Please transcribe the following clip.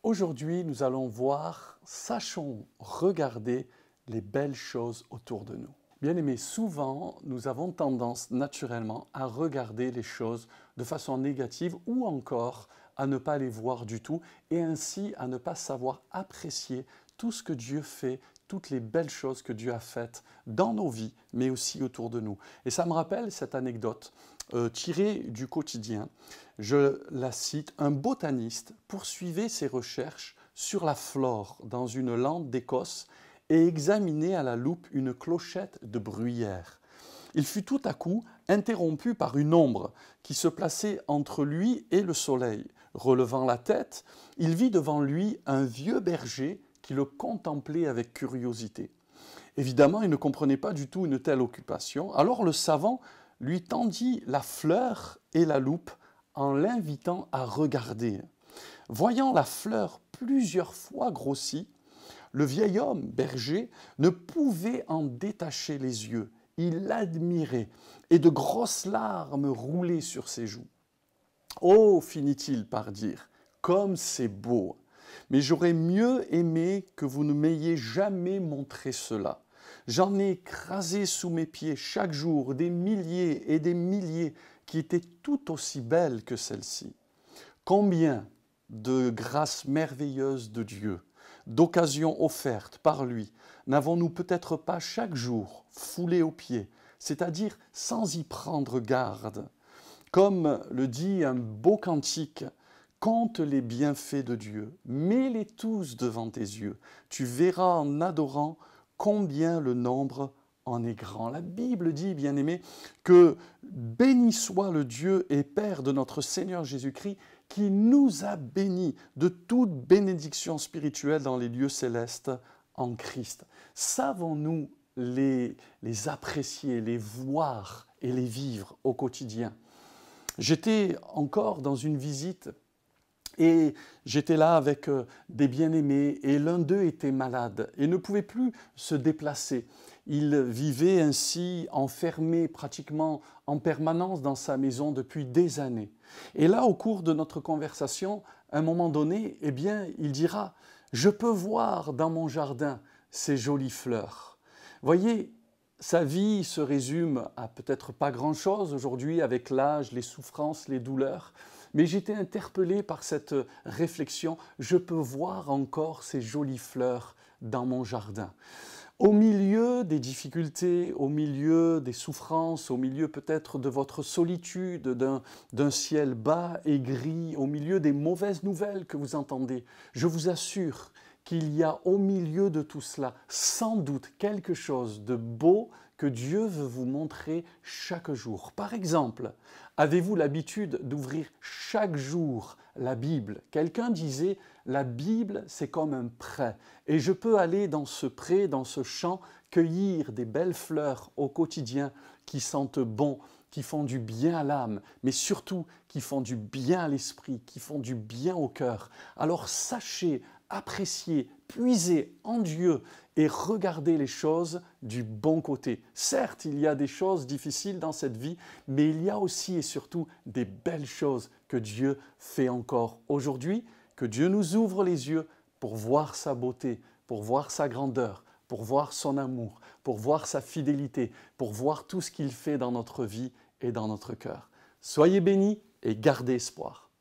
Aujourd'hui, nous allons voir, sachons regarder les belles choses autour de nous. Bien-aimés, souvent, nous avons tendance naturellement à regarder les choses de façon négative ou encore à ne pas les voir du tout et ainsi à ne pas savoir apprécier tout ce que Dieu fait, toutes les belles choses que Dieu a faites dans nos vies, mais aussi autour de nous. Et ça me rappelle cette anecdote tirée du quotidien. Je la cite, un botaniste poursuivait ses recherches sur la flore dans une lande d'Écosse et examinait à la loupe une clochette de bruyère. Il fut tout à coup interrompu par une ombre qui se plaçait entre lui et le soleil. Relevant la tête, il vit devant lui un vieux berger qui le contemplait avec curiosité. Évidemment, il ne comprenait pas du tout une telle occupation. Alors le savant lui tendit la fleur et la loupe en l'invitant à regarder. Voyant la fleur plusieurs fois grossie, le vieil homme, berger, ne pouvait en détacher les yeux. Il l'admirait et de grosses larmes roulaient sur ses joues. « Oh » finit-il par dire, « comme c'est beau ! Mais j'aurais mieux aimé que vous ne m'ayez jamais montré cela. J'en ai écrasé sous mes pieds chaque jour des milliers et des milliers qui étaient tout aussi belles que celle-ci. Combien de grâces merveilleuses de Dieu, d'occasions offertes par lui, n'avons-nous peut-être pas chaque jour foulé aux pieds, c'est-à-dire sans y prendre garde. Comme le dit un beau cantique, compte les bienfaits de Dieu, mets-les tous devant tes yeux, tu verras en adorant combien le nombre en est grand. La Bible dit, bien-aimé, que béni soit le Dieu et Père de notre Seigneur Jésus-Christ, qui nous a bénis de toute bénédiction spirituelle dans les lieux célestes en Christ. Savons-nous les apprécier, les voir et les vivre au quotidien? J'étais encore dans une visite et j'étais là avec des bien-aimés et l'un d'eux était malade et ne pouvait plus se déplacer. Il vivait ainsi enfermé pratiquement en permanence dans sa maison depuis des années. Et là, au cours de notre conversation, à un moment donné, eh bien, il dira « Je peux voir dans mon jardin ces jolies fleurs. » Voyez, sa vie se résume à peut-être pas grand-chose aujourd'hui avec l'âge, les souffrances, les douleurs. Mais j'étais interpellé par cette réflexion. Je peux voir encore ces jolies fleurs dans mon jardin. Au milieu des difficultés, au milieu des souffrances, au milieu peut-être de votre solitude, d'un ciel bas et gris, au milieu des mauvaises nouvelles que vous entendez, je vous assure qu'il y a au milieu de tout cela sans doute quelque chose de beau que Dieu veut vous montrer chaque jour. Par exemple, avez-vous l'habitude d'ouvrir chaque jour la Bible? Quelqu'un disait « la Bible, c'est comme un pré et je peux aller dans ce pré, dans ce champ, cueillir des belles fleurs au quotidien qui sentent bon, qui font du bien à l'âme, mais surtout qui font du bien à l'esprit, qui font du bien au cœur. Alors sachez, appréciez, puisez en Dieu et regardez les choses du bon côté. Certes, il y a des choses difficiles dans cette vie, mais il y a aussi et surtout des belles choses que Dieu fait encore aujourd'hui, que Dieu nous ouvre les yeux pour voir sa beauté, pour voir sa grandeur, pour voir son amour, pour voir sa fidélité, pour voir tout ce qu'il fait dans notre vie et dans notre cœur. Soyez bénis et gardez espoir.